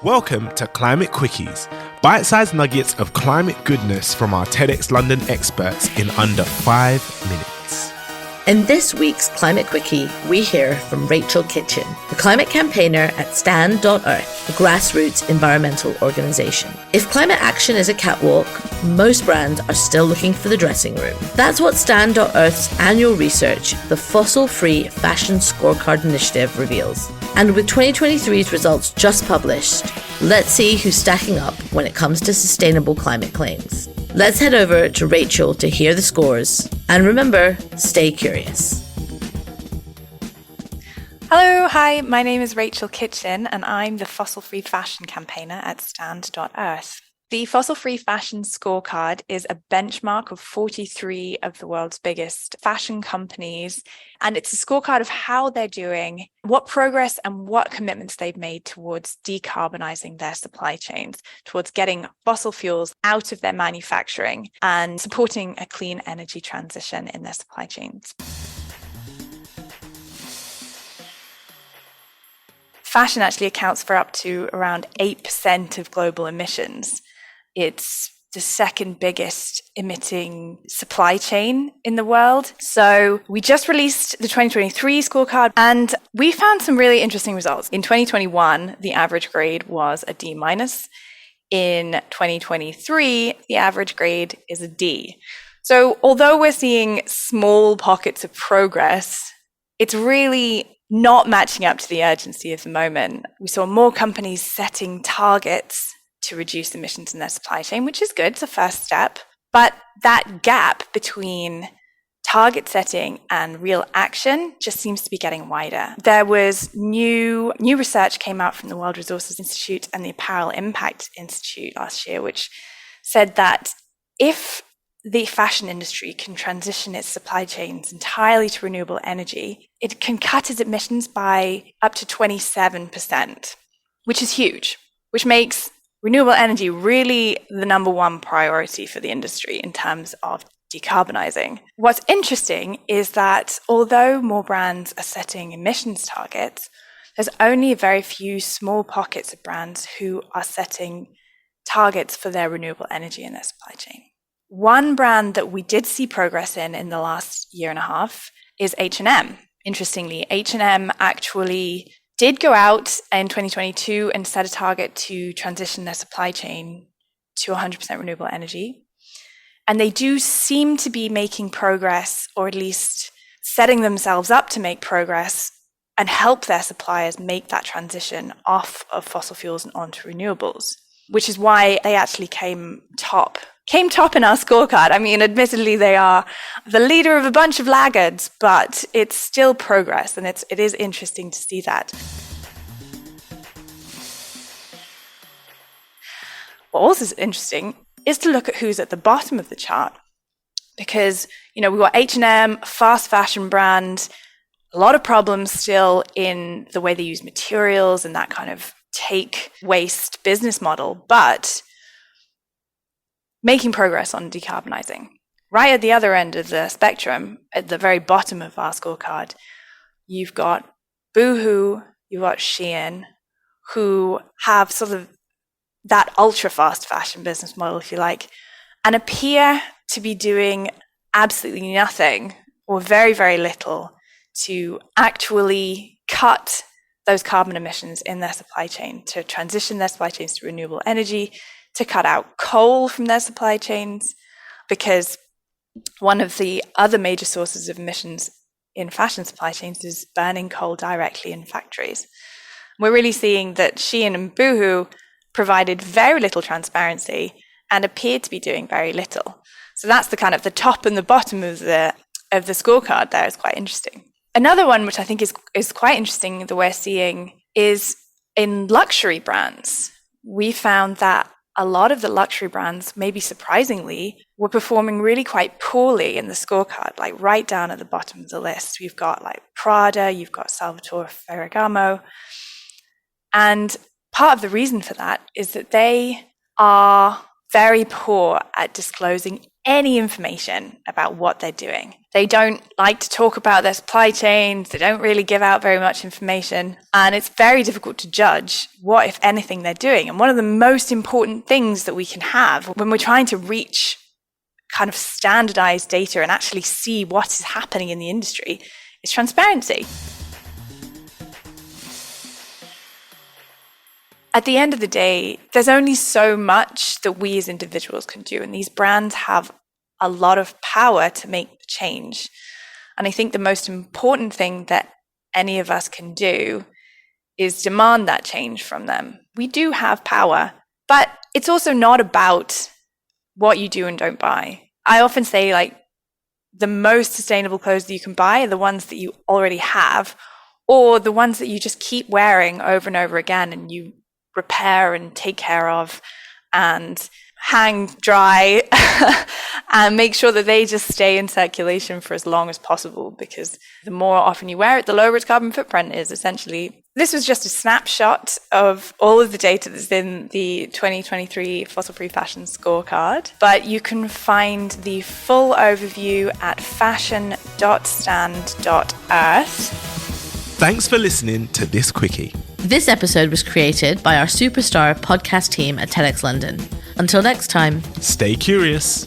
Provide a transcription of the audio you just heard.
Welcome to Climate Quickies, bite-sized nuggets of climate goodness from our TEDxLondon experts in under 5 minutes. In this week's Climate Quickie, we hear from Rachel Kitchin, the climate campaigner at Stand.Earth, a grassroots environmental organisation. If climate action is a catwalk, most brands are still looking for the dressing room. That's what Stand.Earth's annual research, the Fossil Free Fashion Scorecard initiative, reveals. And with 2023's results just published, let's see who's stacking up when it comes to sustainable climate claims. Let's head over to Rachel to hear the scores. And remember, stay curious. Hello, hi, my name is Rachel Kitchin and I'm the Fossil Free Fashion campaigner at Stand.Earth. The Fossil Free Fashion Scorecard is a benchmark of 43 of the world's biggest fashion companies, and it's a scorecard of how they're doing, what progress and what commitments they've made towards decarbonising their supply chains, towards getting fossil fuels out of their manufacturing and supporting a clean energy transition in their supply chains. Fashion actually accounts for up to around 8% of global emissions. It's the second biggest emitting supply chain in the world. So we just released the 2023 scorecard and we found some really interesting results. In 2021, the average grade was a D-. In 2023, the average grade is a D. So although we're seeing small pockets of progress, it's really not matching up to the urgency of the moment. We saw more companies setting targets to reduce emissions in their supply chain, which is good, it's a first step. But that gap between target setting and real action just seems to be getting wider. There was new research came out from the World Resources Institute and the Apparel Impact Institute last year, which said that if the fashion industry can transition its supply chains entirely to renewable energy, it can cut its emissions by up to 27%, which is huge, which makes renewable energy really the number one priority for the industry in terms of decarbonizing. What's interesting is that although more brands are setting emissions targets, there's only a very few small pockets of brands who are setting targets for their renewable energy in their supply chain. One brand that we did see progress in the last year and a half is H&M. Interestingly, H&M actually did go out in 2022 and set a target to transition their supply chain to 100% renewable energy. And they do seem to be making progress, or at least setting themselves up to make progress and help their suppliers make that transition off of fossil fuels and onto renewables, which is why they actually came top in our scorecard. I mean, admittedly, they are the leader of a bunch of laggards, but it's still progress, and it is interesting to see that. What also is interesting is to look at who's at the bottom of the chart, because, we've got H&M, fast fashion brand, a lot of problems still in the way they use materials and that kind of take waste business model, but making progress on decarbonizing. Right at the other end of the spectrum, at the very bottom of our scorecard, you've got Boohoo, you've got Shein, who have sort of that ultra fast fashion business model, if you like, and appear to be doing absolutely nothing or very, very little to actually cut those carbon emissions in their supply chain, to transition their supply chains to renewable energy, to cut out coal from their supply chains, because one of the other major sources of emissions in fashion supply chains is burning coal directly in factories. We're really seeing that Shein and Boohoo provided very little transparency and appeared to be doing very little. So that's the kind of the top and the bottom of the scorecard there is quite interesting. Another one which I think is quite interesting that we're seeing is in luxury brands. We found that a lot of the luxury brands, maybe surprisingly, were performing really quite poorly in the scorecard, like right down at the bottom of the list. We've got like Prada, you've got Salvatore Ferragamo. And part of the reason for that is that they are very poor at disclosing any information about what they're doing. They don't like to talk about their supply chains. They don't really give out very much information. And it's very difficult to judge what, if anything, they're doing. And one of the most important things that we can have when we're trying to reach kind of standardized data and actually see what is happening in the industry is transparency. At the end of the day, there's only so much that we as individuals can do, and these brands have a lot of power to make the change. And I think the most important thing that any of us can do is demand that change from them. We do have power, but it's also not about what you do and don't buy. I often say, like, the most sustainable clothes that you can buy are the ones that you already have, or the ones that you just keep wearing over and over again and you repair and take care of and hang dry and make sure that they just stay in circulation for as long as possible, because the more often you wear it, the lower its carbon footprint is, essentially. This was just a snapshot of all of the data that's in the 2023 Fossil Free Fashion Scorecard, but you can find the full overview at fashion.stand.earth. Thanks for listening to this quickie. This episode was created by our superstar podcast team at TEDxLondon. Until next time, Stay curious.